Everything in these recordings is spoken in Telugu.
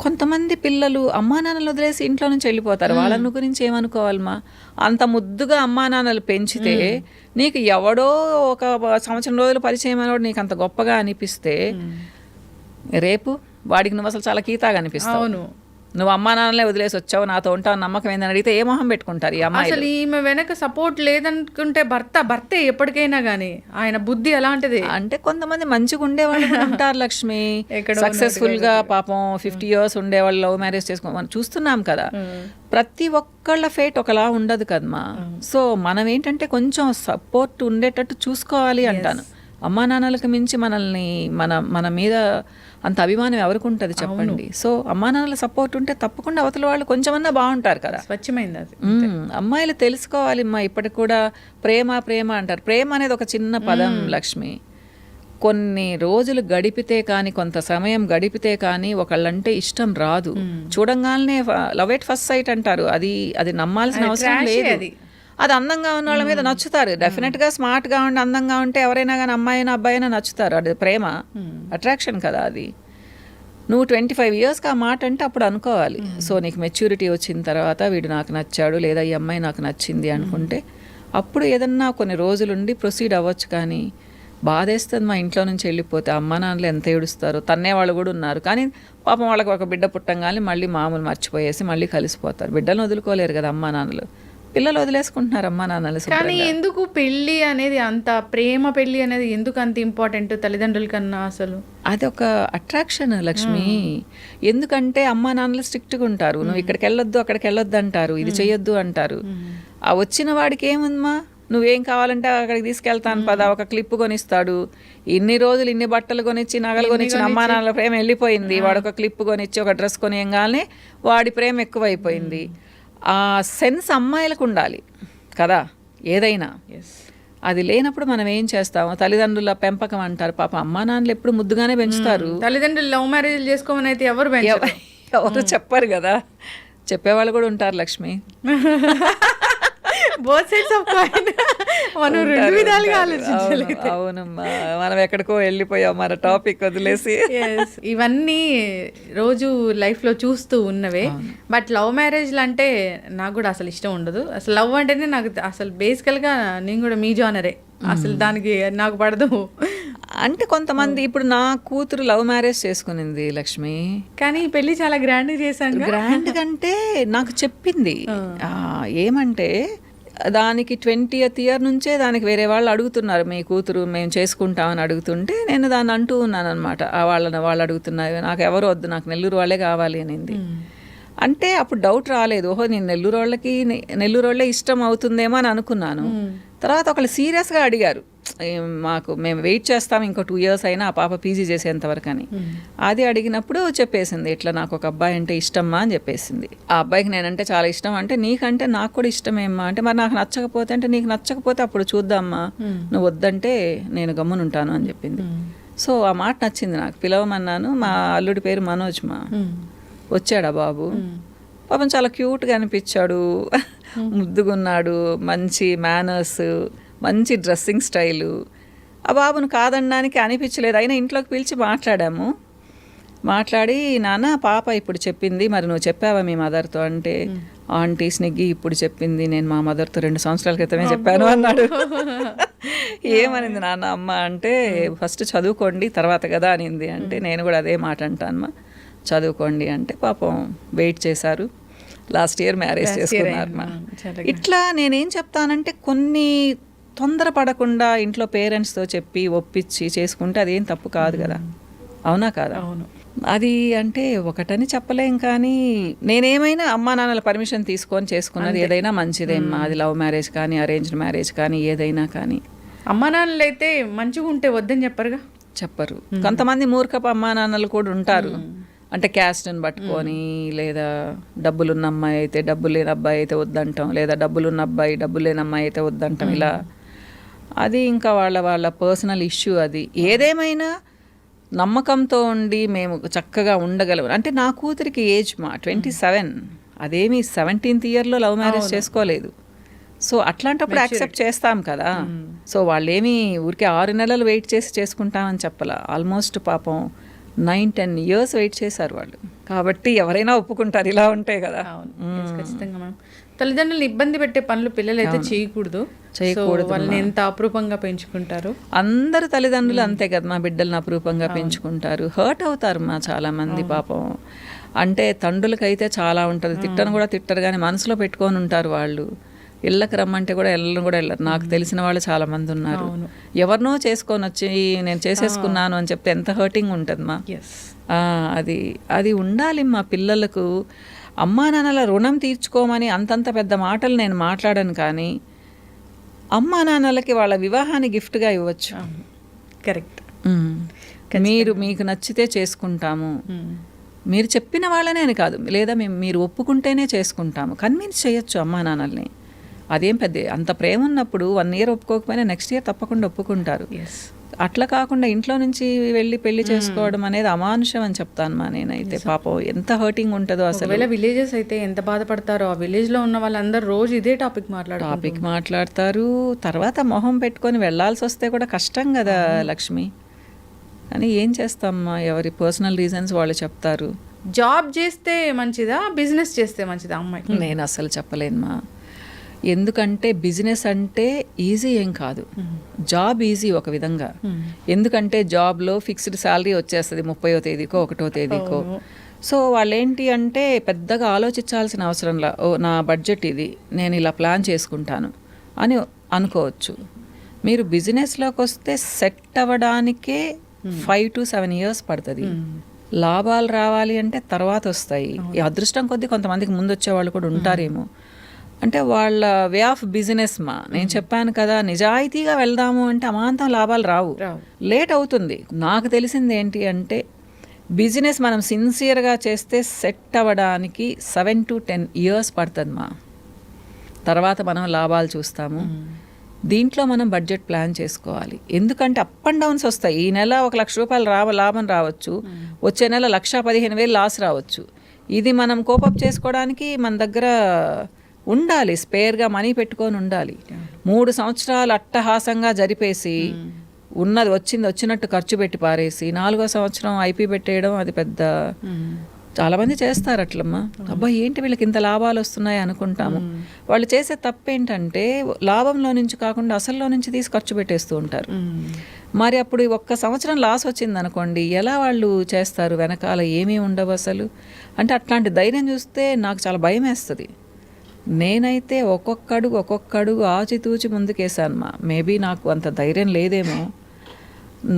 కొంతమంది పిల్లలు అమ్మా నాన్నలు వదిలేసి ఇంట్లో నుంచి వెళ్ళిపోతారు. వాళ్ళ గురించి ఏమనుకోవాలమ్మా? అంత ముద్దుగా అమ్మా నాన్నలు పెంచితే నీకు ఎవడో ఒక సంవత్సరం రోజులు పరిచయం అయినోడు నీకు అంత గొప్పగా అనిపిస్తే రేపు వాడికి నువ్వు అసలు చాలా కీతాగా అనిపిస్తావు. నువ్వు అమ్మా నాన్నలే వదిలేసి వచ్చావు, నాతో ఉంటావు, నమ్మకం ఏందని అడిగితే ఏ మొహం పెట్టుకుంటారు ఈ అమ్మాయి? అసలు ఈమె వెనక సపోర్ట్ లేదనుకుంటే భర్తే ఎప్పటికైనా గానీ ఆయన బుద్ధి ఎలాంటిది అంటే కొంతమంది మంచిగా ఉండేవాళ్ళు ఉంటారు లక్ష్మి, సక్సెస్ఫుల్ గా పాపం 50 years ఉండేవాళ్ళు లవ్ మ్యారేజ్ చేసుకో మనం చూస్తున్నాం కదా. ప్రతి ఒక్కళ్ళ ఫేట్ ఒకలా ఉండదు కదమ్మా. సో మనం ఏంటంటే కొంచెం సపోర్ట్ ఉండేటట్టు చూసుకోవాలి అంటాను. అమ్మా నాన్నలకు మించి మనల్ని మన మీద అంత అభిమానం ఎవరికి ఉంటుంది చెప్పండి. సో అమ్మా నాన్నల సపోర్ట్ ఉంటే తప్పకుండా అవతల వాళ్ళు కొంచెమన్నా బాగుంటారు కదా. స్వచ్ఛమైంది అది. అమ్మాయిలు తెలుసుకోవాలి అమ్మా. ఇప్పటికి కూడా ప్రేమ ప్రేమ అంటారు. ప్రేమ అనేది ఒక చిన్న పదం లక్ష్మి. కొన్ని రోజులు గడిపితే కానీ, కొంత సమయం గడిపితే కానీ ఒకళ్ళంటే ఇష్టం రాదు. చూడంగానే లవ్ ఎట్ ఫస్ట్ సైట్ అంటారు. అది నమ్మాల్సిన అవసరం లేదు. అది అందంగా ఉన్న వాళ్ళ మీద నచ్చుతారు. డెఫినెట్గా స్మార్ట్గా ఉండి అందంగా ఉంటే ఎవరైనా కానీ అమ్మాయినా అబ్బాయినా నచ్చుతారు. అది ప్రేమ, అట్రాక్షన్ కదా. అది నువ్వు 25 yearsకి ఆ మాట అంటే అప్పుడు అనుకోవాలి. సో నీకు మెచ్యూరిటీ వచ్చిన తర్వాత వీడు నాకు నచ్చాడు లేదా ఈ అమ్మాయి నాకు నచ్చింది అనుకుంటే అప్పుడు ఏదన్నా కొన్ని రోజులుండి ప్రొసీడ్ అవ్వచ్చు. కానీ బాధేస్తుంది మా ఇంట్లో నుంచి వెళ్ళిపోతే. అమ్మ నాన్నలు ఎంత ఏడుస్తారు. తన్నే వాళ్ళు కూడా ఉన్నారు. కానీ పాపం వాళ్ళకి ఒక బిడ్డ పుట్టంగానే మళ్ళీ మామూలు మర్చిపోయేసి మళ్ళీ కలిసిపోతారు. బిడ్డలను వదులుకోలేరు కదా అమ్మా నాన్నలు. పిల్లలు వదిలేసుకుంటున్నారు అమ్మా నాన్నలు. కానీ ఎందుకు పెళ్ళి అనేది అంత ప్రేమ పెళ్ళి అనేది ఎందుకు అంత ఇంపార్టెంట్ తల్లిదండ్రుల కన్నా? అసలు అది ఒక అట్రాక్షన్ లక్ష్మి. ఎందుకంటే అమ్మా నాన్నలు స్ట్రిక్ట్గా ఉంటారు. నువ్వు ఇక్కడికి వెళ్ళొద్దు అక్కడికి వెళ్ళొద్దు అంటారు, ఇది చెయ్యొద్దు అంటారు. ఆ వచ్చిన వాడికి ఏముందమ్మా, నువ్వేం కావాలంటే అక్కడికి తీసుకెళ్తాను పదా, ఒక క్లిప్ కొనిస్తాడు. ఇన్ని రోజులు ఇన్ని బట్టలు కొనిచ్చి నగలు కొనిచ్చి అమ్మా నాన్నల ప్రేమ వెళ్ళిపోయింది. వాడు ఒక క్లిప్ కొనిచ్చి ఒక డ్రెస్ కొనియంగానే వాడి ప్రేమ ఎక్కువైపోయింది. ఆ సెన్స్ అమ్మాయిలకు ఉండాలి కదా ఏదైనా. అది లేనప్పుడు మనం ఏం చేస్తాము? తల్లిదండ్రుల పెంపకం అంటారు. పాప అమ్మా నాన్నలు ఎప్పుడు ముద్దుగానే పెంచుతారు. తల్లిదండ్రులు లవ్ మ్యారేజ్ చేసుకోమని అయితే ఎవరు చెప్పారు కదా. చెప్పేవాళ్ళు కూడా ఉంటారు లక్ష్మి. అవునమ్మా, మనం ఎక్కడికో వెళ్ళిపోయాం మన టాపిక్ వదిలేసి. ఇవన్నీ రోజు లైఫ్ లో చూస్తూ ఉన్నవే. బట్ లవ్ మ్యారేజ్లు అంటే నాకు కూడా అసలు ఇష్టం ఉండదు. అసలు లవ్ అంటేనే నాకు అసలు బేసికల్ గా నేను కూడా మీ జానరే. అసలు దానికి నాకు పడదు. అంటే కొంతమంది ఇప్పుడు నా కూతురు లవ్ మ్యారేజ్ చేసుకునింది లక్ష్మి. కానీ పెళ్లి చాలా గ్రాండ్ చేశాను. గ్రాండ్ కంటే నాకు చెప్పింది ఏమంటే దానికి 20th year నుంచే దానికి వేరే వాళ్ళు అడుగుతున్నారు, మీ కూతురు మేము చేసుకుంటామని అడుగుతుంటే నేను దాన్ని అంటూ ఉన్నాను అనమాట. వాళ్ళు అడుగుతున్నారు, నాకు ఎవరు వద్దు, నాకు నెల్లూరు వాళ్ళే కావాలి అనింది. అంటే అప్పుడు డౌట్ రాలేదు, ఓహో నేను నెల్లూరు వాళ్ళే ఇష్టం అవుతుందేమో అని అనుకున్నాను. తర్వాత ఒకళ్ళు సీరియస్గా అడిగారు, మేము వెయిట్ చేస్తాం ఇంకో 2 years అయినా ఆ పాప పీజీ చేసేంతవరకు అని. అది అడిగినప్పుడు చెప్పేసింది, ఇట్లా నాకు ఒక అబ్బాయి అంటే ఇష్టమ్మా అని చెప్పేసింది. ఆ అబ్బాయికి నేనంటే చాలా ఇష్టం. అంటే నీకంటే నాకు కూడా ఇష్టమేమ్మా అంటే, మరి నాకు నచ్చకపోతే అంటే, నీకు నచ్చకపోతే అప్పుడు చూద్దామ్మా, నువ్వు వద్దంటే నేను గమ్మునుంటాను అని చెప్పింది. సో ఆ మాట నచ్చింది నాకు. పిలవమన్నాను. మా అల్లుడి పేరు మనోజ్. వచ్చాడా బాబు, పాపం చాలా క్యూట్గా అనిపించాడు, ముద్దుగున్నాడు, మంచి మేనర్స్, మంచి డ్రెస్సింగ్ స్టైలు. ఆ బాబును కాదనడానికి అనిపించలేదు. అయినా ఇంట్లోకి పిలిచి మాట్లాడి నాన్న పాప ఇప్పుడు చెప్పింది, మరి నువ్వు చెప్పావా మీ మదర్తో అంటే, ఆంటీ స్నిగ్గి ఇప్పుడు చెప్పింది, నేను మా మదర్తో 2 సంవత్సరాల క్రితమే చెప్పాను అన్నాడు. ఏమనింది నాన్న అమ్మ అంటే, ఫస్ట్ చదువుకోండి తర్వాత కదా అనింది. అంటే నేను కూడా అదే మాట అంటానమ్మా, చదువుకోండి అంటే పాపం వెయిట్ చేశారు. లాస్ట్ ఇయర్ మ్యారేజ్ చేసుకున్నారు. ఇట్లా నేనేం చెప్తానంటే, కొన్ని తొందరపడకుండా ఇంట్లో పేరెంట్స్తో చెప్పి ఒప్పించి చేసుకుంటే అదేం తప్పు కాదు కదా. అవునా కాదా? అవును. అది అంటే ఒకటని చెప్పలేం. కానీ నేనేమైనా అమ్మా నాన్నల పర్మిషన్ తీసుకొని చేసుకున్నది ఏదైనా మంచిదేమ్మా. అది లవ్ మ్యారేజ్ కానీ అరేంజ్డ్ మ్యారేజ్ కానీ ఏదైనా కానీ. అమ్మా నాన్నలు అయితే మంచిగా ఉంటే వద్దని చెప్పరు. కొంతమంది మూర్ఖపు అమ్మా నాన్నలు కూడా ఉంటారు. అంటే క్యాస్ట్ని పట్టుకొని, లేదా డబ్బులున్న అమ్మాయి అయితే డబ్బు లేని అబ్బాయి అయితే వద్దంటాం, లేదా డబ్బులున్న అబ్బాయి డబ్బు లేని అమ్మాయి అయితే వద్దంటాం. ఇలా అది ఇంకా వాళ్ళ పర్సనల్ ఇష్యూ. అది ఏదేమైనా నమ్మకంతో ఉండి మేము చక్కగా ఉండగలం. అంటే నా కూతురికి ఏజ్ 27, అదేమి 17th yearలో లవ్ మ్యారేజ్ చేసుకోలేదు. సో అట్లాంటప్పుడు యాక్సెప్ట్ చేస్తాం కదా. సో వాళ్ళేమి ఊరికే 6 నెలలు వెయిట్ చేసి చేసుకుంటామని చెప్పాల. ఆల్మోస్ట్ పాపం 9-10 years వెయిట్ చేశారు వాళ్ళు. కాబట్టి ఎవరైనా ఒప్పుకుంటారు ఇలా ఉంటాయి కదా. అవును, yes, ఖచ్చితంగా మ్యామ్. తల్లిదండ్రులు ఇబ్బంది పెట్టే పనులు పిల్లలు అయితే చేయకూడదు. వాళ్ళని ఎంత అపురూపంగా పెంచుకుంటారు. అందరు తల్లిదండ్రులు అంతే కదా, మా బిడ్డలను అపురూపంగా పెంచుకుంటారు. హర్ట్ అవుతారు మా చాలా మంది పాపం. అంటే తండ్రులకైతే చాలా ఉంటుంది, తిట్టను కూడా తిట్టరు కానీ మనసులో పెట్టుకొని ఉంటారు వాళ్ళు. ఇళ్ళకి రమ్మంటే కూడా వెళ్ళరు. నాకు తెలిసిన వాళ్ళు చాలా మంది ఉన్నారు. ఎవరినో చేసుకొని వచ్చి నేను చేసేసుకున్నాను అని చెప్తే ఎంత హర్టింగ్ ఉంటుంది మా. అది ఉండాలి మా పిల్లలకు. అమ్మా నాన్నల రుణం తీర్చుకోమని అంతంత పెద్ద మాటలు నేను మాట్లాడను, కానీ అమ్మా నాన్నలకి వాళ్ళ వివాహాన్ని గిఫ్ట్గా ఇవ్వచ్చు. కరెక్ట్. మీకు నచ్చితే చేసుకుంటాము, మీరు చెప్పిన వాళ్ళనే అని కాదు, లేదా మీరు ఒప్పుకుంటేనే చేసుకుంటాము, కన్విన్స్ చేయొచ్చు అమ్మా నాన్నల్ని. అదేం పెద్ద అంత ప్రేమ ఉన్నప్పుడు 1 year ఒప్పుకోకపోయినా నెక్స్ట్ ఇయర్ తప్పకుండా ఒప్పుకుంటారు. అట్లా కాకుండా ఇంట్లో నుంచి వెళ్ళి పెళ్లి చేసుకోవడం అనేది అమానుషం అని చెప్తాను మా నేనైతే. పాపం ఎంత హర్టింగ్ ఉంటుందో అసలు. విలేజెస్ అయితే ఎంత బాధపడతారో. ఆ విలేజ్ లో ఉన్న వాళ్ళందరూ రోజు ఇదే టాపిక్ మాట్లాడతారు. తర్వాత మొహం పెట్టుకొని వెళ్లాల్సి వస్తే కూడా కష్టం కదా లక్ష్మి. కానీ ఏం చేస్తామ్మా, ఎవరి పర్సనల్ రీజన్స్ వాళ్ళు చెప్తారు. జాబ్ చేస్తే మంచిదా, బిజినెస్ చేస్తే మంచిదా అమ్మాయి? నేను అసలు చెప్పలేనుమా. ఎందుకంటే బిజినెస్ అంటే ఈజీ ఏం కాదు, జాబ్ ఈజీ ఒక విధంగా. ఎందుకంటే జాబ్లో ఫిక్స్డ్ శాలరీ వచ్చేస్తుంది 30వ తేదీకో 1వ తేదీకో. సో వాళ్ళు ఏంటి అంటే పెద్దగా ఆలోచించాల్సిన అవసరంలా, నా బడ్జెట్ ఇది, నేను ఇలా ప్లాన్ చేసుకుంటాను అని అనుకోవచ్చు. మీరు బిజినెస్లోకి వస్తే సెట్ అవ్వడానికే 5 to 7 years పడుతుంది. లాభాలు రావాలి అంటే తర్వాత వస్తాయి. ఈ అదృష్టం కొద్దీ కొంతమందికి ముందు వచ్చే వాళ్ళు కూడా ఉంటారేమో. అంటే వాళ్ళ వే ఆఫ్ బిజినెస్ మా. నేను చెప్పాను కదా, నిజాయితీగా వెళ్దాము అంటే అమాంతం లాభాలు రావు, లేట్ అవుతుంది. నాకు తెలిసింది ఏంటి అంటే బిజినెస్ మనం సిన్సియర్గా చేస్తే సెట్ అవ్వడానికి 7 to 10 years పడుతుంది మా. తర్వాత మనం లాభాలు చూస్తాము. దీంట్లో మనం బడ్జెట్ ప్లాన్ చేసుకోవాలి. ఎందుకంటే అప్ అండ్ డౌన్స్ వస్తాయి. ఈ నెల 1 లక్ష రూపాయలు లాభం రావచ్చు, వచ్చే నెల 1,15,000 లాస్ రావచ్చు. ఇది మనం కోపప్ చేసుకోవడానికి మన దగ్గర ఉండాలి, స్పేర్గా మనీ పెట్టుకొని ఉండాలి. 3 సంవత్సరాలు అట్టహాసంగా జరిపేసి ఉన్నది వచ్చినట్టు ఖర్చు పెట్టి పారేసి 4వ సంవత్సరం ఐపీ పెట్టేయడం అది పెద్ద. చాలామంది చేస్తారు అట్లమ్మా. అబ్బా ఏంటి వీళ్ళకి ఇంత లాభాలు వస్తున్నాయి అనుకుంటాము. వాళ్ళు చేసే తప్పేంటంటే లాభంలో నుంచి కాకుండా అసల్లో నుంచి తీసి ఖర్చు పెట్టేస్తూ ఉంటారు. మరి అప్పుడు 1 సంవత్సరం లాస్ వచ్చింది అనుకోండి, ఎలా వాళ్ళు చేస్తారు? వెనకాల ఏమీ ఉండవు అసలు. అంటే అట్లాంటి ధైర్యం చూస్తే నాకు చాలా భయం వేస్తుంది. నేనైతే ఒక్కొక్క అడుగు ఆచితూచి ముందుకేసాను మా. మేబీ నాకు అంత ధైర్యం లేదేమో,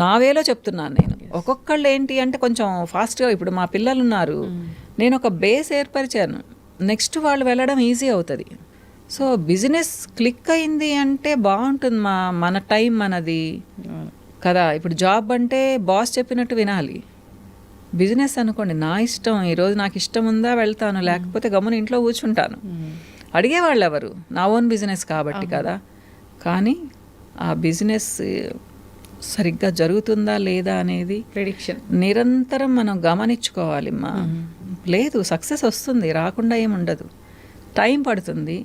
నా వేలో చెప్తున్నాను నేను. ఒక్కొక్కళ్ళు ఏంటి అంటే కొంచెం ఫాస్ట్గా, ఇప్పుడు మా పిల్లలు ఉన్నారు, నేను ఒక బేస్ ఏర్పరిచాను, నెక్స్ట్ వాళ్ళు వెళ్ళడం ఈజీ అవుతుంది. సో బిజినెస్ క్లిక్ అయింది అంటే బాగుంటుంది మా. మన టైం మనది కదా. ఇప్పుడు జాబ్ అంటే బాస్ చెప్పినట్టు వినాలి. బిజినెస్ అనుకోండి, నా ఇష్టం, ఈరోజు నాకు ఇష్టం ఉందా వెళ్తాను, లేకపోతే గమ్మున ఇంట్లో కూర్చుంటాను. అడిగేవాళ్ళు ఎవరు? నా ఓన్ బిజినెస్ కాబట్టి కదా. కానీ ఆ బిజినెస్ సరిగ్గా జరుగుతుందా లేదా అనేది ప్రెడిక్షన్ నిరంతరం మనం గమనించుకోవాలి మా. లేదు, సక్సెస్ వస్తుంది, రాకుండా ఏముండదు, టైం పడుతుంది.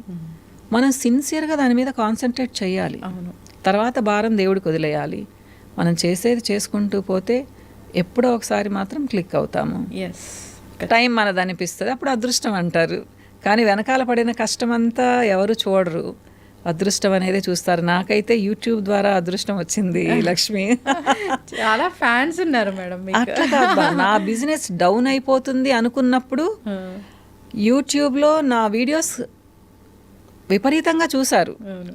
మనం సిన్సియర్గా దాని మీద కాన్సన్ట్రేట్ చేయాలి. తర్వాత భారం దేవుడికి వదిలేయాలి. మనం చేసేది చేసుకుంటూ పోతే ఎప్పుడో ఒకసారి మాత్రం క్లిక్ అవుతాము. టైం మనది అనిపిస్తుంది, అప్పుడు అదృష్టం అంటారు. కానీ వెనకాల పడిన కష్టమంతా ఎవరు చూడరు, అదృష్టం అనేది చూస్తారు. నాకైతే యూట్యూబ్ ద్వారా అదృష్టం వచ్చింది లక్ష్మి. చాలా ఫ్యాన్స్ ఉన్నారు మేడం. అట్లా కాదు, నా బిజినెస్ డౌన్ అయిపోతుంది అనుకున్నప్పుడు యూట్యూబ్లో నా వీడియోస్ విపరీతంగా చూశారు.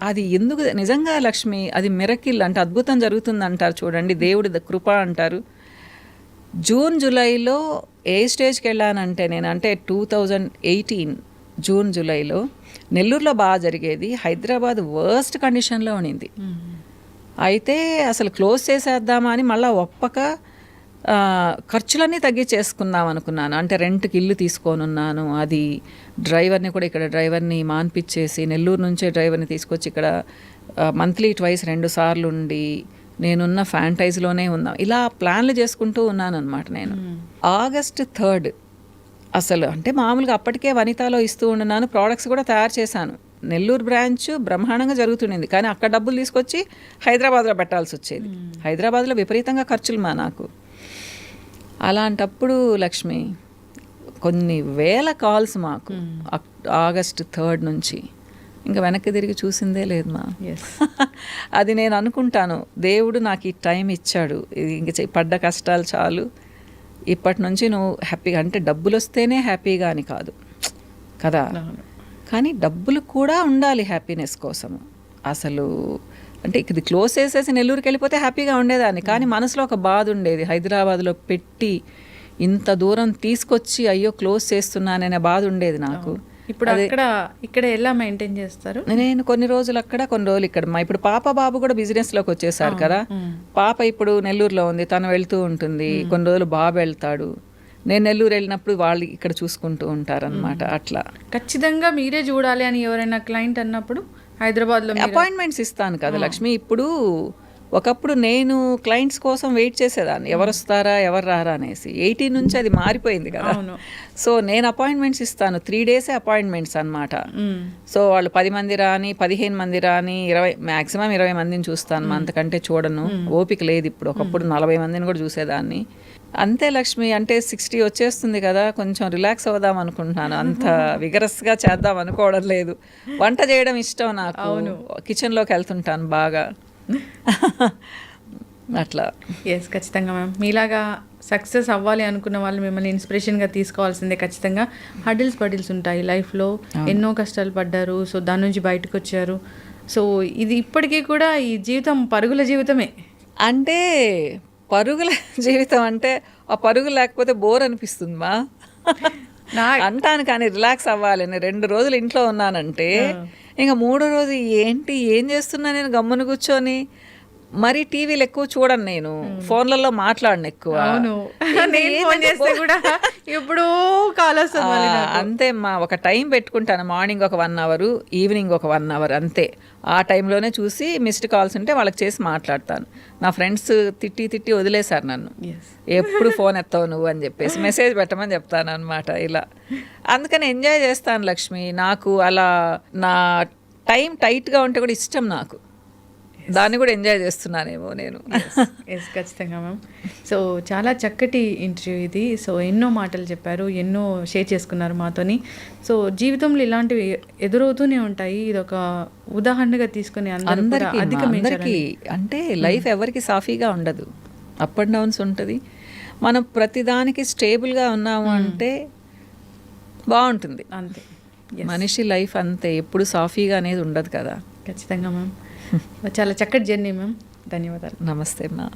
అది ఎందుకు నిజంగా లక్ష్మి, అది మిరకిల్ అంటే అద్భుతం జరుగుతుంది అంటారు చూడండి, దేవుడి కృప అంటారు. జూన్ జూలైలో ఏ స్టేజ్కి వెళ్ళానంటే నేను, అంటే 2018 జూన్ జూలైలో నెల్లూరులో బాగా జరిగేది, హైదరాబాద్ వర్స్ట్ కండిషన్లో ఉండింది. అయితే అసలు క్లోజ్ చేసేద్దామా అని మళ్ళీ ఒప్పక ఖర్చులన్నీ తగ్గించేసుకుందాం అనుకున్నాను. అంటే రెంట్కి ఇల్లు తీసుకొని ఉన్నాను, అది డ్రైవర్ని కూడా ఇక్కడ డ్రైవర్ని మాన్పించేసి నెల్లూరు నుంచే డ్రైవర్ని తీసుకొచ్చి ఇక్కడ మంత్లీ 2 సార్లు ఉండి నేనున్న ఫ్రాంచైజ్లోనే ఉన్నాం. ఇలా ప్లాన్లు చేసుకుంటూ ఉన్నాను అనమాట నేను. August 3rd అసలు అంటే మామూలుగా అప్పటికే వనితాలో ఇస్తూ ఉన్నాను, ప్రోడక్ట్స్ కూడా తయారు చేశాను. నెల్లూరు బ్రాంచ్ బ్రహ్మాండంగా జరుగుతుండింది, కానీ అక్కడ డబ్బులు తీసుకొచ్చి హైదరాబాద్లో పెట్టాల్సి వచ్చేది. హైదరాబాద్లో విపరీతంగా ఖర్చులు మా నాకు. అలాంటప్పుడు లక్ష్మి కొన్ని వేల కాల్స్ మాకు ఆగస్ట్ 3rd నుంచి. ఇంకా వెనక్కి తిరిగి చూసిందే లేదు మా. అది నేను అనుకుంటాను, దేవుడు నాకు ఈ టైం ఇచ్చాడు, ఇది ఇంక పడ్డ కష్టాలు చాలు, ఇప్పటి నుంచి నువ్వు హ్యాపీగా, అంటే డబ్బులు వస్తేనే హ్యాపీగా అని కాదు కదా, కానీ డబ్బులు కూడా ఉండాలి హ్యాపీనెస్ కోసము. అసలు అంటే ఇది క్లోజ్ చేసేసి నెల్లూరుకి వెళ్ళిపోతే హ్యాపీగా ఉండేదాన్ని, కానీ మనసులో ఒక బాధ ఉండేది. హైదరాబాద్లో పెట్టి ఇంత దూరం తీసుకొచ్చి అయ్యో క్లోజ్ చేస్తున్నాననే బాధ ఉండేది నాకు. ఇప్పుడు ఇక్కడ ఎలా మెయింటైన్ చేస్తారు? నేను కొన్ని రోజులు అక్కడ, కొన్ని రోజులు ఇక్కడ. ఇప్పుడు పాప బాబు కూడా బిజినెస్లోకి వచ్చేసారు కదా. పాప ఇప్పుడు నెల్లూరులో ఉంది, తను వెళ్తూ ఉంటుంది, కొన్ని రోజులు బాబు వెళ్తాడు, నేను నెల్లూరు వెళ్ళినప్పుడు వాళ్ళు ఇక్కడ చూసుకుంటూ ఉంటారు అనమాట. అట్లా ఖచ్చితంగా మీరే చూడాలి అని ఎవరైనా క్లయింట్ అన్నప్పుడు హైదరాబాద్లో అపాయింట్మెంట్స్ ఇస్తాను కదా లక్ష్మి. ఇప్పుడు ఒకప్పుడు నేను క్లయింట్స్ కోసం వెయిట్ చేసేదాన్ని, ఎవరు వస్తారా ఎవరు రారా అనేసి. 18 నుంచి అది మారిపోయింది కదా. సో నేను అపాయింట్మెంట్స్ ఇస్తాను, 3 days అపాయింట్మెంట్స్ అనమాట. సో వాళ్ళు 10 మంది రాని, 15 మంది రాని, 20, మ్యాక్సిమం 20 మందిని చూస్తాను, అంతకంటే చూడను, ఓపిక లేదు ఇప్పుడు. ఒకప్పుడు 40 మందిని కూడా చూసేదాన్ని. అంతే లక్ష్మి, అంటే 60 వచ్చేస్తుంది కదా, కొంచెం రిలాక్స్ అవుదాం అనుకుంటున్నాను, అంత విగరస్గా చేద్దాం అనుకోవడం లేదు. వంట చేయడం ఇష్టం నాకు, కిచెన్లోకి వెళ్తుంటాను బాగా. అట్లా. ఎస్, ఖచ్చితంగా మ్యామ్. మీలాగా సక్సెస్ అవ్వాలి అనుకున్న వాళ్ళు మిమ్మల్ని ఇన్స్పిరేషన్గా తీసుకోవాల్సిందే. ఖచ్చితంగా హడిల్స్ ఉంటాయి లైఫ్లో, ఎన్నో కష్టాలు పడ్డారు, సో దాని నుంచి బయటకు వచ్చారు. సో ఇది ఇప్పటికీ కూడా ఈ జీవితం పరుగుల జీవితమే. అంటే పరుగుల జీవితం అంటే ఆ పరుగు లేకపోతే బోర్ అనిపిస్తుంది మా అంటాను, కానీ రిలాక్స్ అవ్వాలని 2 రోజులు ఇంట్లో ఉన్నానంటే ఇంకా 3వ రోజు ఏం చేస్తున్నా నేను గమ్మున కూర్చొని. మరి టీవీలు ఎక్కువ చూడను నేను, ఫోన్లలో మాట్లాడను ఎక్కువ. అంతే మా, ఒక టైం పెట్టుకుంటాను, మార్నింగ్ ఒక 1 hour, ఈవినింగ్ ఒక 1 hour అంతే. ఆ టైంలోనే చూసి మిస్డ్ కాల్స్ ఉంటే వాళ్ళకి చేసి మాట్లాడతాను. నా ఫ్రెండ్స్ తిట్టి వదిలేశారు నన్ను, ఎప్పుడు ఫోన్ ఎత్తావు నువ్వు అని చెప్పేసి, మెసేజ్ పెట్టమని చెప్తాను అనమాట. ఇలా అందుకని ఎంజాయ్ చేస్తాను లక్ష్మి. నాకు అలా నా టైం టైట్గా ఉంటే కూడా ఇష్టం నాకు, దాన్ని కూడా ఎంజాయ్ చేస్తున్నానేమో నేను. ఎస్, ఖచ్చితంగా మ్యామ్. సో చాలా చక్కటి ఇంటర్వ్యూ ఇది. సో ఎన్నో మాటలు చెప్పారు, ఎన్నో షేర్ చేసుకున్నారు మాతోని. సో జీవితంలో ఇలాంటివి ఎదురవుతూనే ఉంటాయి, ఇది ఒక ఉదాహరణగా తీసుకుని అందరికీ అంటే లైఫ్ ఎవరికి సాఫీగా ఉండదు, అప్ అండ్ డౌన్స్ ఉంటుంది. మనం ప్రతిదానికి స్టేబుల్గా ఉన్నాము అంటే బాగుంటుంది అంతే. మనిషి లైఫ్ అంతే, ఎప్పుడు సాఫీగా అనేది ఉండదు కదా. ఖచ్చితంగా మ్యామ్. చాలా చక్కటి జర్నీ మ్యామ్. ధన్యవాదాలు. నమస్తే అమ్మా.